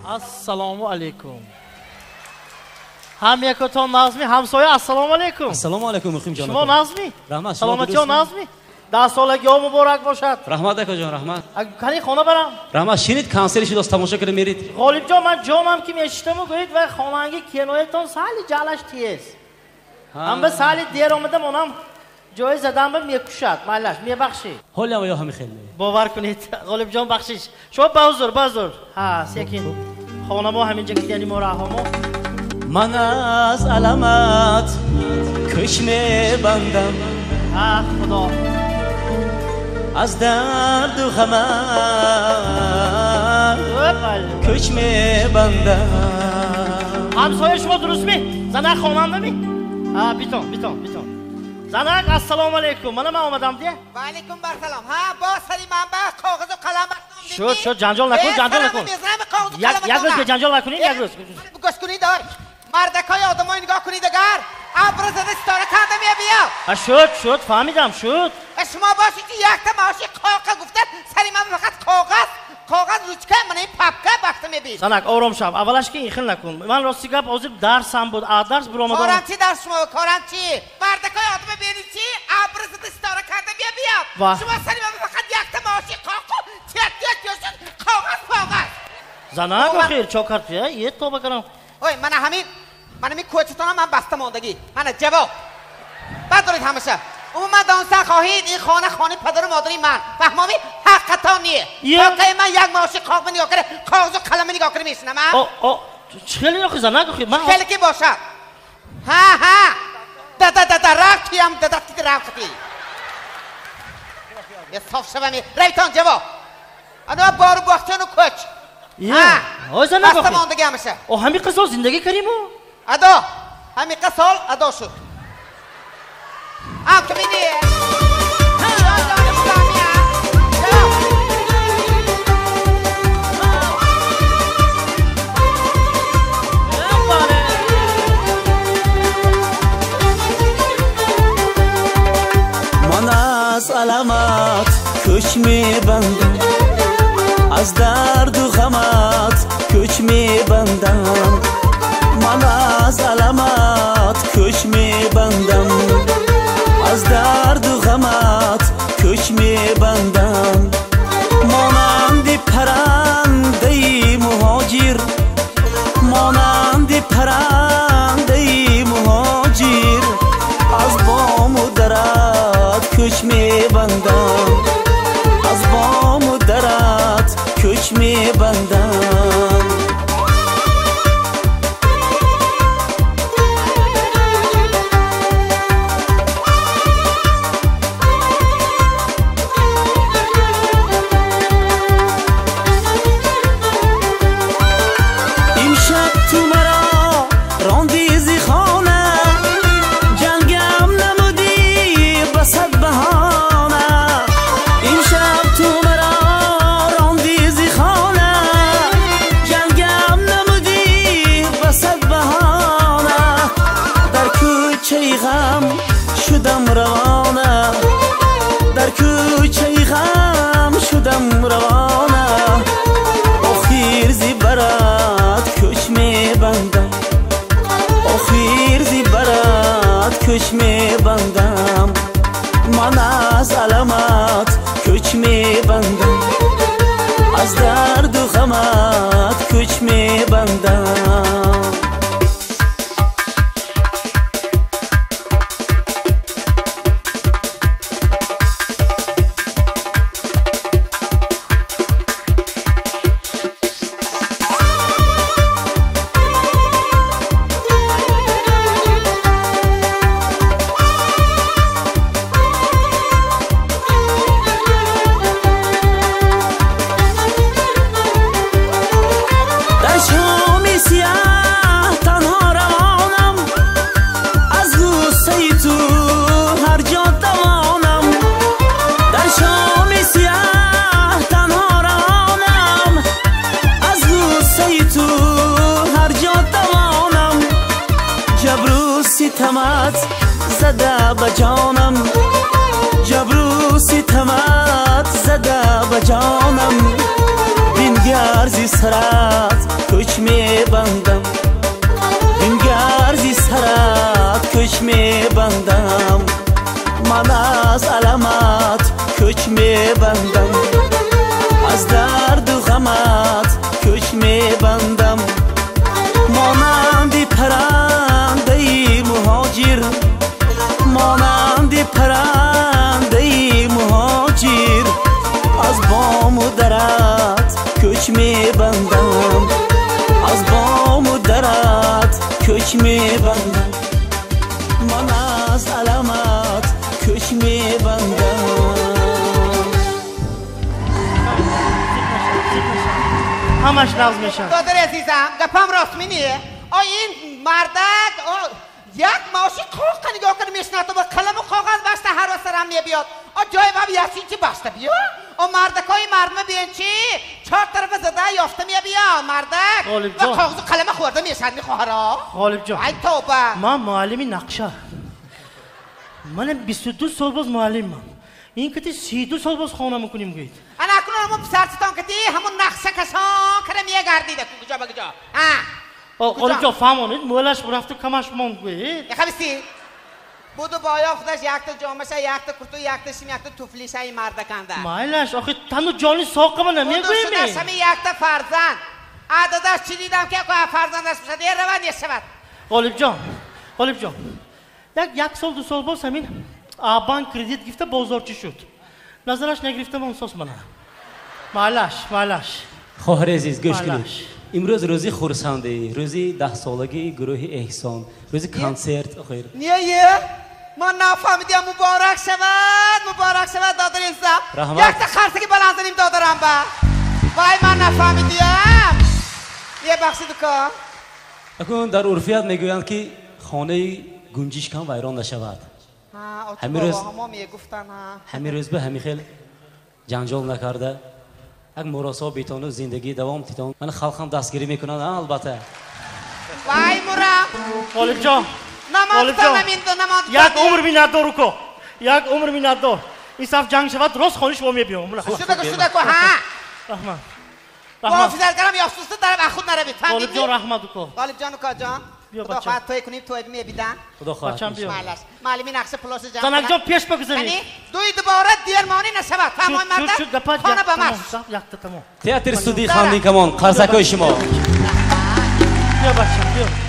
السلام علیکم. هم یکتون نازمی همسایه السلام علیکم. السلام علیکم مخیم جان. شما نازمی؟ رحمت. سلامتی و نازمی؟ 10 سالگی ها مبارک باشد. رحمت اکا جان رحمت. کنی خونه برم؟ رحمت شنید کانسری شد از تماشا کرده میرید. غالب جان من جامم که میشتم و گوید و خانه‌انگی کنایتون سالی جالش تیست. هم به سالی دیر آمدم اونم جای زدم به میکشد مالش میبخشی. حالا و یا همه خیلی. باور کنید غالب جان بخشش. شما بازور. ها سیکین خانه ما همینجا که یعنی ما راهمو. من از علامت کشم بندم. خدا. از درد و غمت کشم بندم. همسایه شما درست می؟ زنک خانم نمی؟ بیتون. زنک السلام علیکم. من آمدم دیگه. و علیکم برسلام. ها با سری من با کاغذ و قلم بردم. شد جنجال نکن. یک روز که جنجال نکنید یک روز. گوش کنید دار. مردکای آدمای نگاه کنید اگر ابر زده ستاره کرده بیا. شد فهمیدم شد. شما باشید که یک تا ماشی کاغذ گفته سری من فقط کاغذ روچکه من این پاپکه وقت میبید. زنک آرام شو. اولش که این خیل نکن. من راستی گپ حاضر درسم بود. درس برام دادم. کارم چی درس شما کارم چی؟ مردکای آدم ببینید چی؟ ابر زده ستاره کرده بیا. شما سری من فقط یک تا ماشی کاغذ. زنک بخیر چاکرت یه تو بکنم. اوه من همین کوچتونم من بسته ماندگی من جواب بعد دارید همیشه من دانسته خواهید این خانه پدر و مادری من فهمامی حقتان نیه واقعی من یک ماشی کاغذ نگاه کرده کاغذ و قلم نگاه کرده میشنم خیلی نخی زنک بخیر خیلی که باشه ها رفتی یه صاف شبه ریتان جواب انا بارو باختن و کچ بسته ماندگی همیشه همین قصال زندگی کردیم ادا همین قصال ادا شد تو بینی من از علامت کش میبندم از درد و غمت کش میبندم من از علامت کش میبندم از درد و غمت کش میبندم مانند پرنده مهاجر از بام و درت کش میبندم از بام و درت کش میبندم در کوچه غم شدم روانه آخر زی برات کش میبندم کش میبندم من از علامت کش میبندم از درد و غمت کش میبندم ستمت زده بجانم جبرو ستمت زده بجانم بینگرزی سرت کوچ میبندم گرزی سرت کوچ میبندم من از علامت کوچ میبندم از درد و غمت کوچ میبندم مانند پرنده مهاجر مانند پرنده مهاجر از بام و درت کوچ میبندم از بام و درت کوچ میبندم من از علامت کوچ میبندم همش ناز میشن دادر عزیزم گپم راست مینیه این مردک یک ماشی کوق نگاه کنه میشنه تو با قلم و کاغذ بسته هر وقت سرم میبیاد جای باب یاسین چی بسته بیا مردکای مردم بیان چی چهار طرف زده یافته میبیا مردک و کاغذ و قلم خورده میشد میخواه غالب جان ای توبه من معلمی نقشه من 22 سال باز معلمم این کتی 32 سال باز خانه میکنیم گوید انا اکنون همون پسرستان کتی همون نقشه کشان کرم یه گردیده کجا با کجا غالب جان فهمانید مولش برفت و کمش ماند گوید یه خبیستی بودو بایا خودش یک تا جامشه یک تا کرتو یک تا شیم یک تا توفلیشه این مردکنده مایلش آخه تنو جانی ساقه من نمیگویمی بودو شدش همین یک تا فرزند عددش چی دیدم که فرزندش بشد یه روان یه شود غالب جان یک سال دو سال باز همین آبان کردیت گفته بازارچی شد نظرش نگرفته من ساس منه مایلش خواهر عزیز گوش کنید امروز روزی خورسنده روزی 10 سالگی گروه احسان روزی کنسرت آخر نیه من نفهمیدم مبارک شود دادر عزیزم یک تا خرسکی بلند زنیم دادرم با وای من نفهمیدم یه بخشی دکان اکنون در عرفیت میگویند که خانه گنجشکان ویران نشود همین روز به همین خیل جنجال نکرده اگر مراسا بیتانو زندگی دوام تیتان من خلقم دستگیری میکنن البته وای مرا غالب جان یک عمر میند دارو کو یک عمر میند دار این صف جنگ شود راست خانش با میبیم شده کو رحمت محافظت کردم یا افسوسته دارم خود نروید غالب جان رحمت کو غالب جان کو جان خدا خواهد توی کنیم توی میبیدن خدا خواهد بچم بیا معلمی نقصه پلاس جان زنک جان پیش بگذارید یعنی دوی دوباره دیرمانی نشود فهمای مردم خانه با مست تئاتر استودیو خاندی کمان قرصکای شما بیا بچم بیا